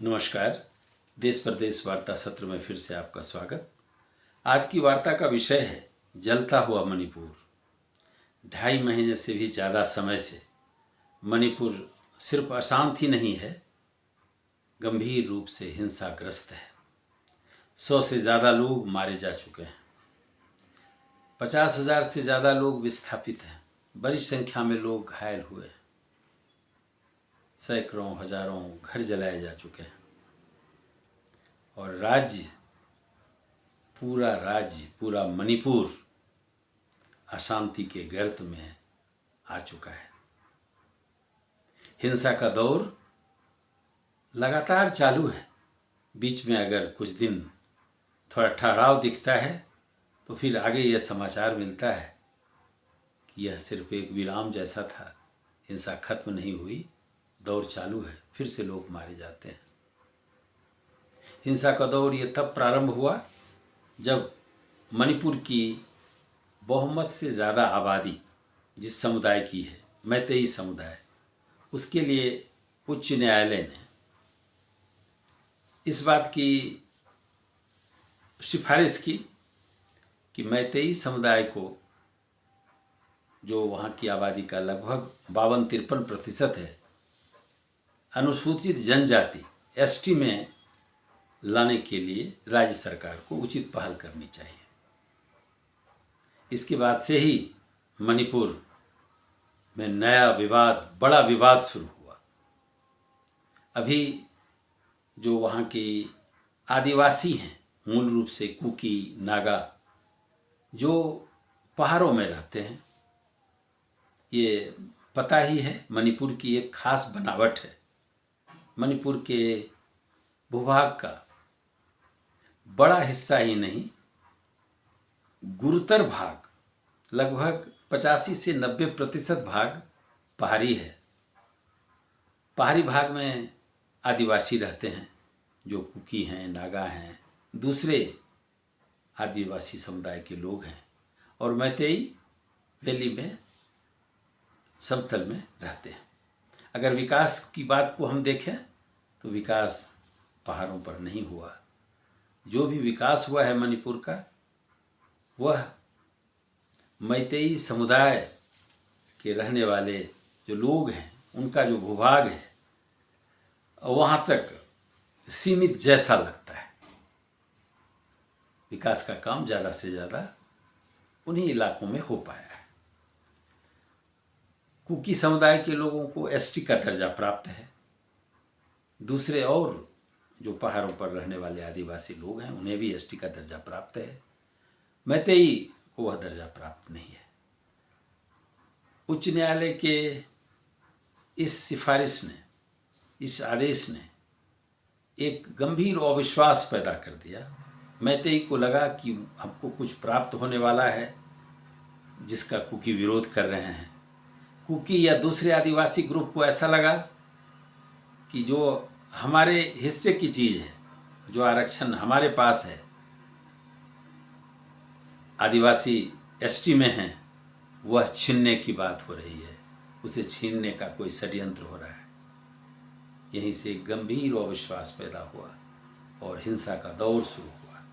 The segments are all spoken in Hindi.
नमस्कार। देश प्रदेश वार्ता सत्र में फिर से आपका स्वागत। आज की वार्ता का विषय है जलता हुआ मणिपुर। 2.5 महीने से भी ज़्यादा समय से मणिपुर सिर्फ अशांत ही नहीं है, गंभीर रूप से हिंसाग्रस्त है। 100 से ज़्यादा लोग मारे जा चुके हैं, 50,000 से ज़्यादा लोग विस्थापित हैं, बड़ी संख्या में लोग घायल हुए हैं, सैकड़ों हजारों घर जलाए जा चुके हैं और पूरा मणिपुर अशांति के गर्त में आ चुका है। हिंसा का दौर लगातार चालू है। बीच में अगर कुछ दिन थोड़ा ठहराव दिखता है तो फिर आगे यह समाचार मिलता है कि यह सिर्फ एक विराम जैसा था, हिंसा खत्म नहीं हुई, दौर चालू है, फिर से लोग मारे जाते हैं। हिंसा का दौर ये तब प्रारंभ हुआ जब मणिपुर की बहुमत से ज़्यादा आबादी जिस समुदाय की है, मैतेई समुदाय, उसके लिए उच्च न्यायालय ने इस बात की सिफारिश की कि मैतेई समुदाय को, जो वहाँ की आबादी का लगभग 52-53% है, अनुसूचित जनजाति एसटी में लाने के लिए राज्य सरकार को उचित पहल करनी चाहिए। इसके बाद से ही मणिपुर में नया विवाद, बड़ा विवाद शुरू हुआ। अभी जो वहाँ के आदिवासी हैं, मूल रूप से कुकी, नागा, जो पहाड़ों में रहते हैं, ये पता ही है मणिपुर की एक खास बनावट है। मणिपुर के भूभाग का बड़ा हिस्सा ही नहीं, गुरुतर भाग, लगभग 85 से 90% भाग पहाड़ी है। पहाड़ी भाग में आदिवासी रहते हैं, जो कुकी हैं, नागा हैं, दूसरे आदिवासी समुदाय के लोग हैं, और मैतेई वैली में, समतल में रहते हैं। अगर विकास की बात को हम देखें तो विकास पहाड़ों पर नहीं हुआ। जो भी विकास हुआ है मणिपुर का, वह मैतेई समुदाय के रहने वाले जो लोग हैं, उनका जो भूभाग है, वहाँ तक सीमित जैसा लगता है। विकास का काम ज़्यादा से ज़्यादा उन्हीं इलाकों में हो पाया है। कुकी समुदाय के लोगों को एसटी का दर्जा प्राप्त है। दूसरे और जो पहाड़ों पर रहने वाले आदिवासी लोग हैं, उन्हें भी एसटी का दर्जा प्राप्त है। मैतेई को वह दर्जा प्राप्त नहीं है। उच्च न्यायालय के इस सिफारिश ने, इस आदेश ने एक गंभीर अविश्वास पैदा कर दिया। मैतेई को लगा कि हमको कुछ प्राप्त होने वाला है, जिसका कुकी विरोध कर रहे हैं। कुकी या दूसरे आदिवासी ग्रुप को ऐसा लगा कि जो हमारे हिस्से की चीज़ है, जो आरक्षण हमारे पास है, आदिवासी एसटी में हैं, वह छीनने की बात हो रही है, उसे छीनने का कोई षड्यंत्र हो रहा है। यहीं से गंभीर अविश्वास पैदा हुआ और हिंसा का दौर शुरू हुआ,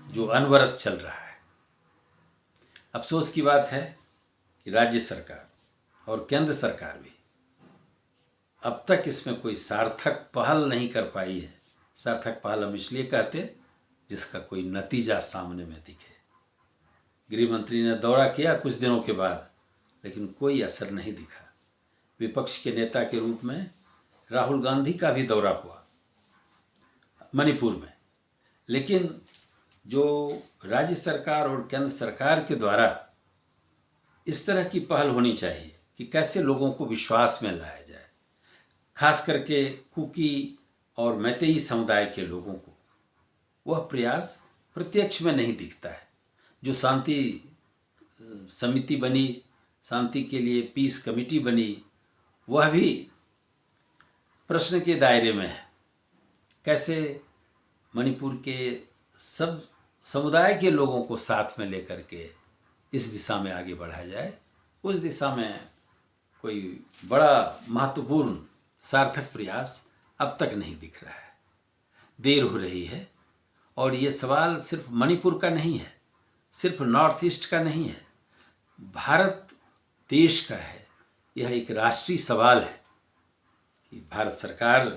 जो अनवरत चल रहा है। अफसोस की बात है कि राज्य सरकार और केंद्र सरकार भी अब तक इसमें कोई सार्थक पहल नहीं कर पाई है। सार्थक पहल हम इसलिए कहते जिसका कोई नतीजा सामने में दिखे। गृह मंत्री ने दौरा किया कुछ दिनों के बाद, लेकिन कोई असर नहीं दिखा। विपक्ष के नेता के रूप में राहुल गांधी का भी दौरा हुआ मणिपुर में, लेकिन जो राज्य सरकार और केंद्र सरकार के द्वारा इस तरह की पहल होनी चाहिए कि कैसे लोगों को विश्वास में लाया जाए, खास करके कुकी और मैतेई समुदाय के लोगों को, वह प्रयास प्रत्यक्ष में नहीं दिखता है। जो शांति समिति बनी, शांति के लिए पीस कमेटी बनी, वह भी प्रश्न के दायरे में है। कैसे मणिपुर के सब समुदाय के लोगों को साथ में लेकर के इस दिशा में आगे बढ़ाया जाए, उस दिशा में कोई बड़ा महत्वपूर्ण सार्थक प्रयास अब तक नहीं दिख रहा है। देर हो रही है। और ये सवाल सिर्फ मणिपुर का नहीं है, सिर्फ नॉर्थ ईस्ट का नहीं है, भारत देश का है। यह एक राष्ट्रीय सवाल है कि भारत सरकार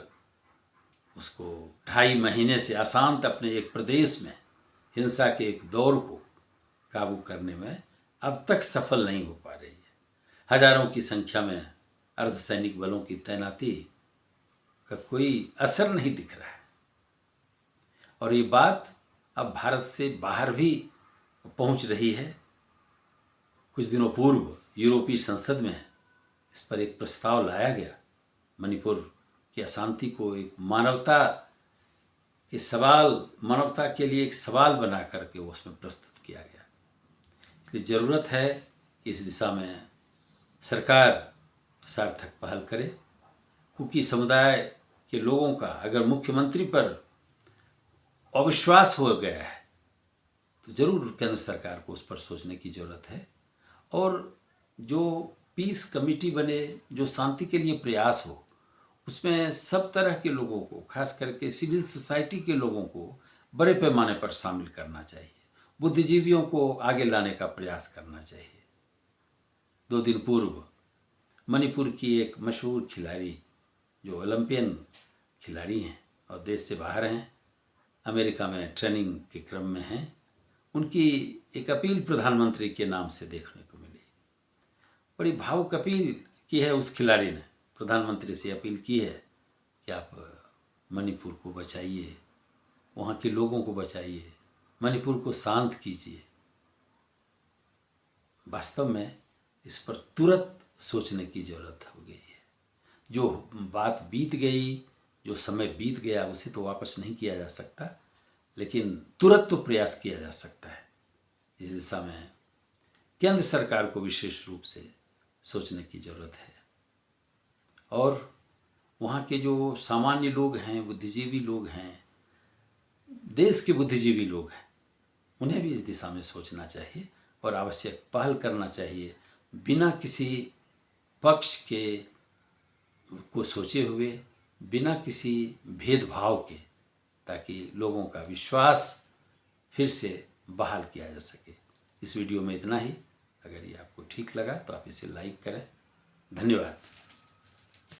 उसको 2.5 महीने से अशांत अपने एक प्रदेश में हिंसा के एक दौर को काबू करने में अब तक सफल नहीं हो पा रही है। हजारों की संख्या में अर्धसैनिक बलों की तैनाती का कोई असर नहीं दिख रहा है। और ये बात अब भारत से बाहर भी पहुंच रही है। कुछ दिनों पूर्व यूरोपीय संसद में इस पर एक प्रस्ताव लाया गया। मणिपुर की अशांति को एक मानवता के लिए एक सवाल बना करके उसमें प्रस्तुत किया गया। इसलिए ज़रूरत है कि इस दिशा में सरकार सार्थक पहल करे। कुकी समुदाय के लोगों का अगर मुख्यमंत्री पर अविश्वास हो गया है तो ज़रूर केंद्र सरकार को उस पर सोचने की ज़रूरत है। और जो पीस कमेटी बने, जो शांति के लिए प्रयास हो, उसमें सब तरह के लोगों को, खास करके सिविल सोसाइटी के लोगों को बड़े पैमाने पर शामिल करना चाहिए। बुद्धिजीवियों को आगे लाने का प्रयास करना चाहिए। 2 दिन पूर्व मणिपुर की एक मशहूर खिलाड़ी, जो ओलंपियन खिलाड़ी हैं और देश से बाहर हैं, अमेरिका में ट्रेनिंग के क्रम में हैं, उनकी एक अपील प्रधानमंत्री के नाम से देखने को मिली। बड़ी भावुक अपील की है उस खिलाड़ी ने। प्रधानमंत्री से अपील की है कि आप मणिपुर को बचाइए, वहाँ के लोगों को बचाइए, मणिपुर को शांत कीजिए। वास्तव में इस पर तुरंत सोचने की ज़रूरत हो गई है। जो बात बीत गई, जो समय बीत गया, उसे तो वापस नहीं किया जा सकता, लेकिन तुरंत तो प्रयास किया जा सकता है। इस दिशा में केंद्र सरकार को विशेष रूप से सोचने की ज़रूरत है। और वहाँ के जो सामान्य लोग हैं, बुद्धिजीवी लोग हैं, देश के बुद्धिजीवी लोग हैं, उन्हें भी इस दिशा में सोचना चाहिए और आवश्यक पहल करना चाहिए, बिना किसी पक्ष के को सोचे हुए, बिना किसी भेदभाव के, ताकि लोगों का विश्वास फिर से बहाल किया जा सके। इस वीडियो में इतना ही। अगर ये आपको ठीक लगा तो आप इसे लाइक करें। धन्यवाद।